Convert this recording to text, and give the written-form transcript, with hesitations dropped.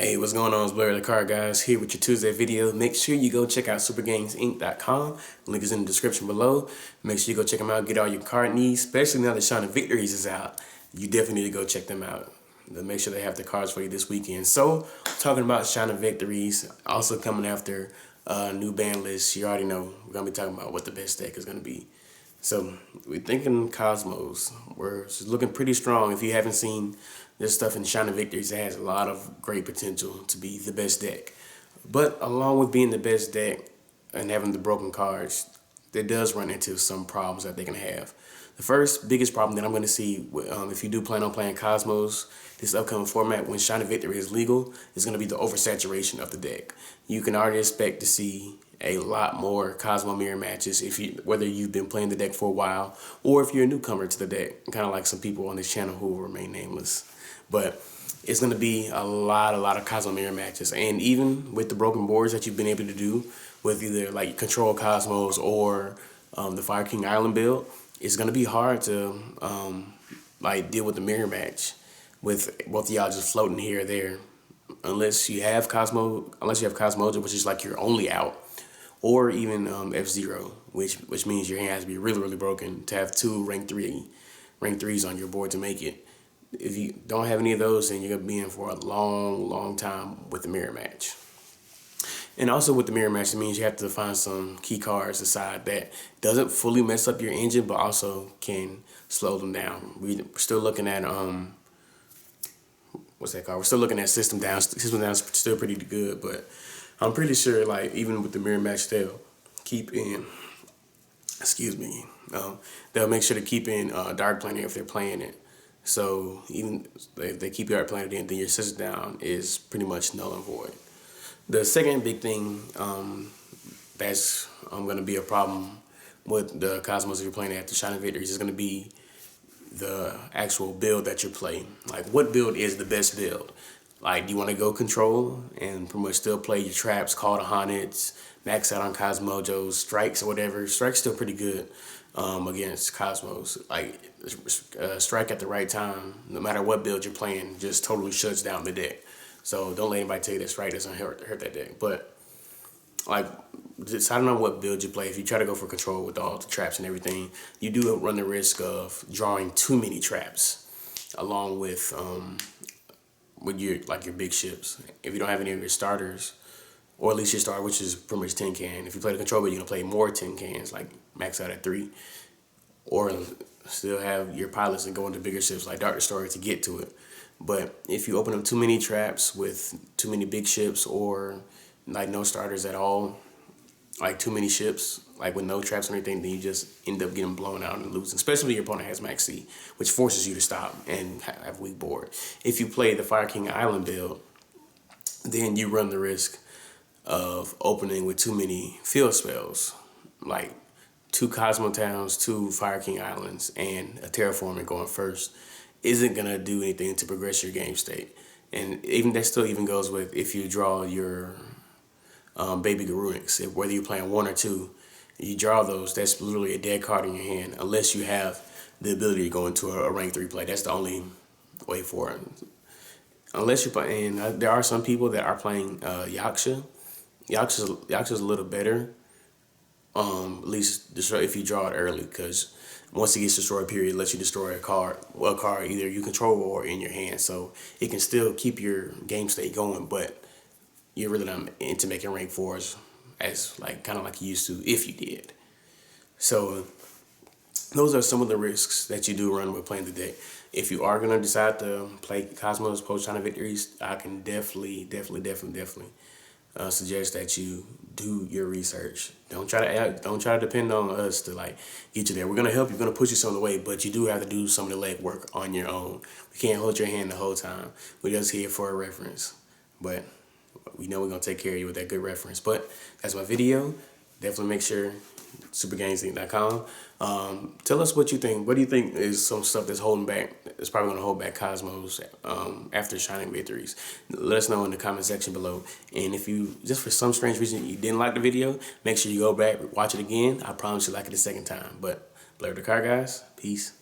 Hey, what's going on? It's Blair the Car Guys here with your Tuesday video. Make sure you go check out supergangsinc.com. Link is in the description below. Make sure you go check them out, get all your car needs, especially now that Shining Victories is out. You definitely need to go check them out. They'll make sure they have the cars for you this weekend. So, talking about Shining Victories, also coming after a new ban list, you already know we're going to be talking about what the best deck is going to be. So, we're thinking Kozmos. We're looking pretty strong. If you haven't seen this stuff in Shining Victories, it has a lot of great potential to be the best deck. But along with being the best deck and having the broken cards, it does run into some problems that they can have. The first biggest problem that I'm going to see if you do plan on playing Kozmos, this upcoming format when Shining Victory is legal, is going to be the oversaturation of the deck. You can already expect to see a lot more Kozmo mirror matches whether you've been playing the deck for a while or if you're a newcomer to the deck, kind of like some people on this channel who will remain nameless. But it's going to be a lot of Kozmo mirror matches. And even with the broken boards that you've been able to do with either like Control Kozmos or the Fire King Island build, it's going to be hard to like deal with the mirror match with both of y'all just floating here or there. Unless you have Cosmoja, which is like your only out, or even F-Zero, which means your hand has to be really broken to have two rank threes on your board to make it. If you don't have any of those, then you're gonna be in for a long time with the mirror match. And also with the mirror match, it means you have to find some key cards aside that doesn't fully mess up your engine, but also can slow them down. We're still looking at what's that called? We're still looking at system down. System down's still pretty good, but I'm pretty sure like even with the mirror match, they'll keep in. Excuse me. They'll make sure to keep in Dark Planet if they're playing it. So even if they keep your Dark Planet in, then your system down is pretty much null and void. The second big thing that's going to be a problem with the Kozmos if you're playing after Shining Victories is going to be the actual build that you're playing. Like, what build is the best build? Like, do you want to go Control and pretty much still play your traps, Call to Haunted, max out on Cosmojos, Strikes or whatever? Strike's still pretty good against Kozmos. Like, Strike at the right time, no matter what build you're playing, just totally shuts down the deck. So don't let anybody tell you that Strike doesn't hurt that deck. But like, deciding on what build you play, if you try to go for Control with all the traps and everything, you do run the risk of drawing too many traps, along with your big ships. If you don't have any of your starters, or at least your starter, which is pretty much tin can. If you play the Control build, you're gonna play more tin cans, like max out at 3, or still have your pilots and go into bigger ships like Dark Destroyer to get to it. But if you open up too many traps with too many big ships, or like no starters at all, like too many ships, like with no traps or anything, then you just end up getting blown out and losing, especially when your opponent has max C, which forces you to stop and have weak board. If you play the Fire King Island build, then you run the risk of opening with too many field spells, like 2 Cosmo Towns, 2 Fire King Islands, and a Terraforming going first isn't gonna do anything to progress your game state. And even that still even goes with if you draw your Baby Garunix. Whether you're playing 1 or 2, you draw those, that's literally a dead card in your hand, unless you have the ability to go into a rank 3 play. That's the only way for it. Unless you're playing, there are some people that are playing Yaksha. Yaksha's a little better, at least if you draw it early, because once it gets destroyed, period, it lets you destroy a card either you control or in your hand. So it can still keep your game state going, but you're really not into making rank 4s as kind of like you used to if you did. So those are some of the risks that you do run with playing the deck. If you are going to decide to play Kozmos post Shining Victories, I can definitely suggest that you do your research. Don't try to depend on us to get you there. We're gonna help you. We're gonna push you some of the way, but you do have to do some of the legwork on your own. We can't hold your hand the whole time. We're just here for a reference, but we know we're gonna take care of you with that good reference. But that's my video. Definitely make sure supergangsinc.com. Tell us what you think. What do you think is some stuff that's holding back? It's probably gonna hold back Kozmos after Shining Victories. Let us know in the comment section below. And if you just for some strange reason you didn't like the video, make sure you go back, watch it again. I promise you'll like it a second time. But Blair the Car Guys, peace.